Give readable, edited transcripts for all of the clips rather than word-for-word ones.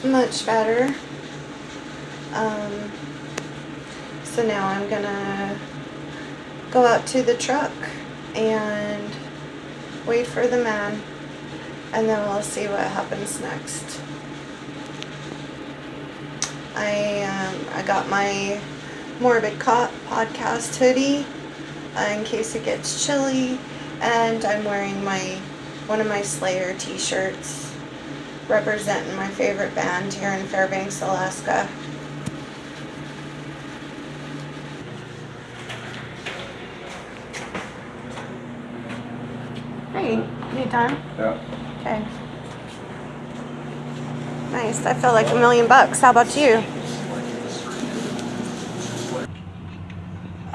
much better. So now I'm gonna go out to the truck and wait for the man, and then we'll see what happens next. I got my Morbid Cop podcast hoodie in case it gets chilly, and I'm wearing one of my Slayer t-shirts representing my favorite band here in Fairbanks, Alaska. Hey, need time? Yeah. Okay. Nice. I feel like $1,000,000. How about you?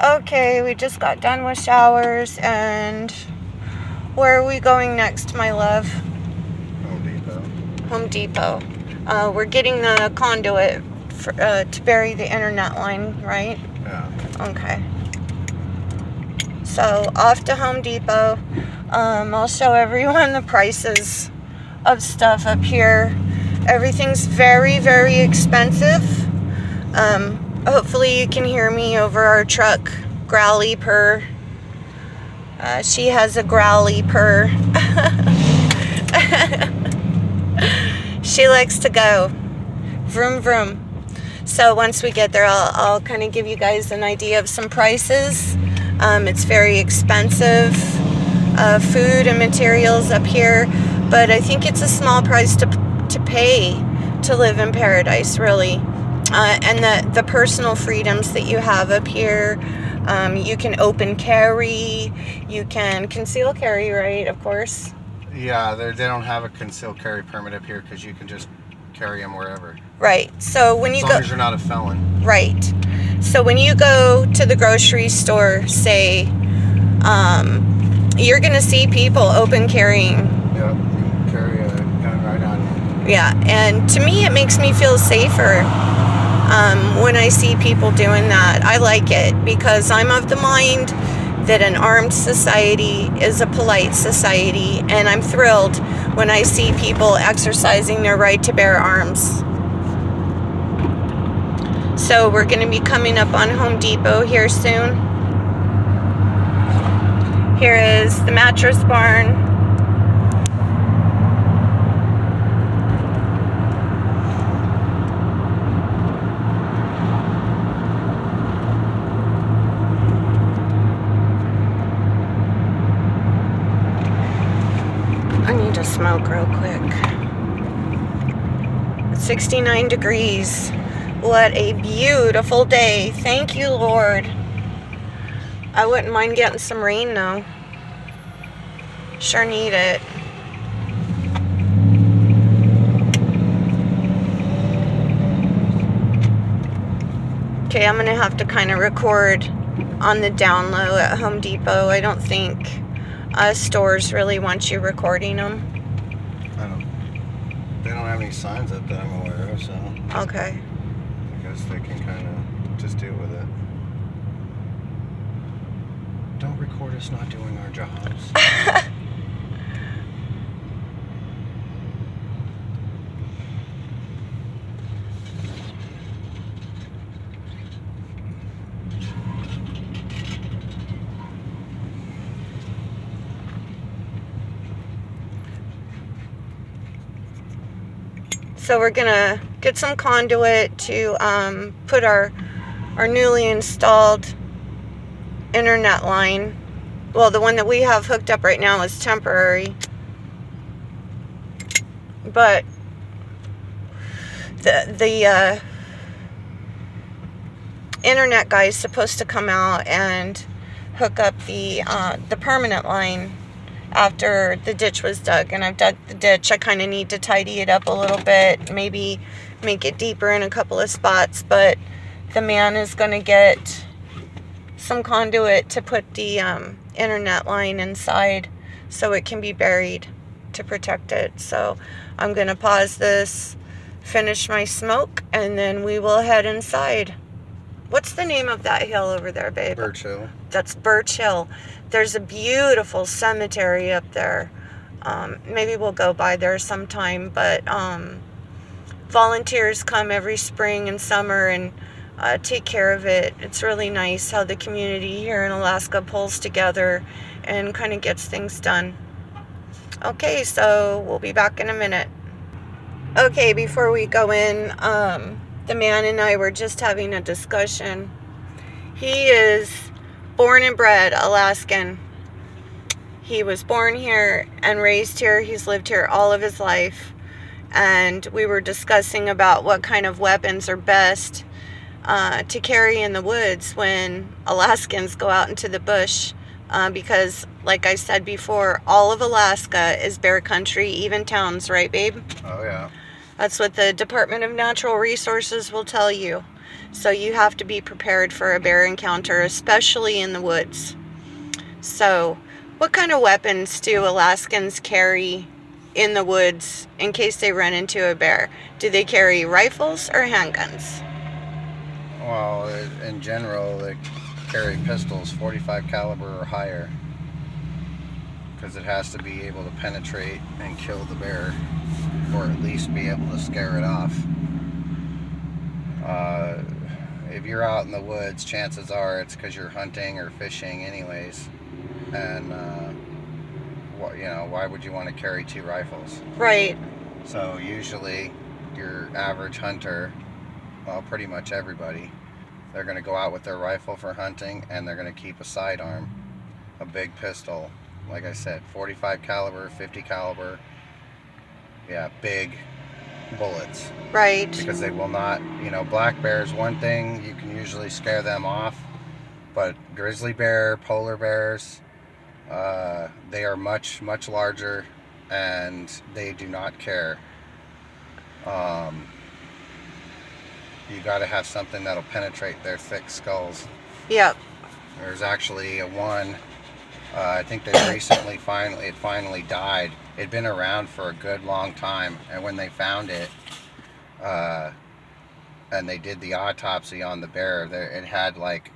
Okay, we just got done with showers, and where are we going next, my love? Home Depot. Home Depot. We're getting the conduit to bury the internet line, right? Yeah. Okay. So off to Home Depot. I'll show everyone the prices of stuff up here. Everything's very, very expensive. Hopefully you can hear me over our truck growly purr. She has a growly purr. She likes to go. Vroom, vroom. So once we get there, I'll kind of give you guys an idea of some prices. It's very expensive, food and materials up here, but I think it's a small price to pay to live in paradise, really. And the personal freedoms that you have up here. You can open carry, you can conceal carry, right, of course. Yeah, they don't have a concealed carry permit up here because you can just carry them wherever. Right. So when you as long as you're not a felon. Right. So when you go to the grocery store, say, you're going to see people open carrying. Yeah, you can carry a gun right on you. Yeah, and to me it makes me feel safer when I see people doing that. I like it because I'm of the mind that an armed society is a polite society, and I'm thrilled when I see people exercising their right to bear arms. So we're going to be coming up on Home Depot here soon. Here is the Mattress Barn. I need to smoke real quick. It's 69 degrees. What a beautiful day. Thank you, Lord. I wouldn't mind getting some rain, though. Sure need it. Okay, I'm going to have to kind of record on the down low at Home Depot. I don't think stores really want you recording them. They don't have any signs up that I'm aware of, so. Okay. I guess they can kind of just deal with it. Don't record us not doing our jobs. So we're gonna get some conduit to put our newly installed internet line. Well, the one that we have hooked up right now is temporary, but the internet guy is supposed to come out and hook up the permanent line after the ditch was dug. And I've dug the ditch. I kind of need to tidy it up a little bit, maybe make it deeper in a couple of spots, but the man is going to get some conduit to put the internet line inside so it can be buried to protect it. So I'm going to pause this, finish my smoke, and then we will head inside. What's the name of that hill over there, babe? Birch Hill. That's Birch Hill. There's a beautiful cemetery up there. Maybe we'll go by there sometime, but volunteers come every spring and summer and take care of it. It's really nice how the community here in Alaska pulls together and kind of gets things done. Okay, so we'll be back in a minute. Okay, before we go in, the man and I were just having a discussion. He is born and bred Alaskan. He was born here and raised here. He's lived here all of his life. And we were discussing about what kind of weapons are best to carry in the woods when Alaskans go out into the bush. Because, like I said before, all of Alaska is bear country, even towns, right, babe? Oh, yeah. That's what the Department of Natural Resources will tell you. So you have to be prepared for a bear encounter, especially in the woods. So, what kind of weapons do Alaskans carry in the woods in case they run into a bear? Do they carry rifles or handguns? Well, in general, they carry pistols, 45 caliber or higher, because it has to be able to penetrate and kill the bear, or at least be able to scare it off. If you're out in the woods, chances are it's because you're hunting or fishing anyways, and why would you want to carry 2 rifles? Right. So usually your average hunter, well, pretty much everybody, they're going to go out with their rifle for hunting, and they're going to keep a sidearm, a big pistol, like I said, 45 caliber, 50 caliber, yeah, big bullets. Right. Because they will not, black bears, one thing, you can usually scare them off, but grizzly bear, polar bears, they are much, much larger, and they do not care. You got to have something that'll penetrate their thick skulls. Yep. There's actually one, I think they recently finally died. It'd been around for a good long time, and when they found it, and they did the autopsy on the bear, it had like,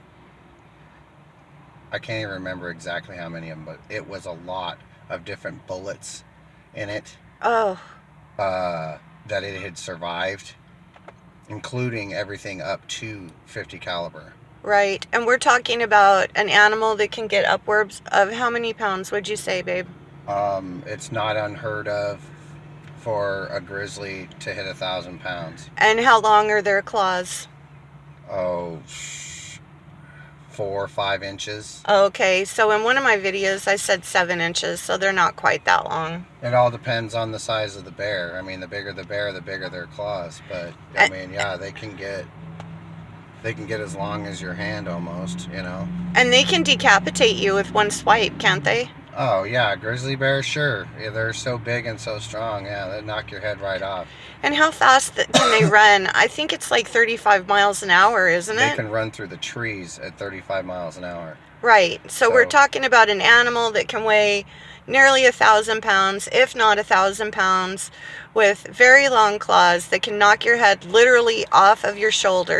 I can't even remember exactly how many of them, but it was a lot of different bullets in it. Oh. That it had survived, including everything up to 50 caliber. Right. And we're talking about an animal that can get upwards of how many pounds would you say, babe? It's not unheard of for a grizzly to hit 1,000 pounds. And how long are their claws? Oh, 4 or 5 inches. Okay, so in one of my videos I said 7 inches, so they're not quite that long. It all depends on the size of the bear. I mean, the bigger the bear, the bigger their claws. But I mean, yeah, they can get as long as your hand almost, And they can decapitate you with one swipe, can't they? Oh yeah, grizzly bears, sure. Yeah, they're so big and so strong. Yeah, they knock your head right off. And how fast can they run? I think it's like 35 miles an hour, isn't it? They can run through the trees at 35 miles an hour. Right. So we're talking about an animal that can weigh nearly 1,000 pounds, if not 1,000 pounds, with very long claws that can knock your head literally off of your shoulder.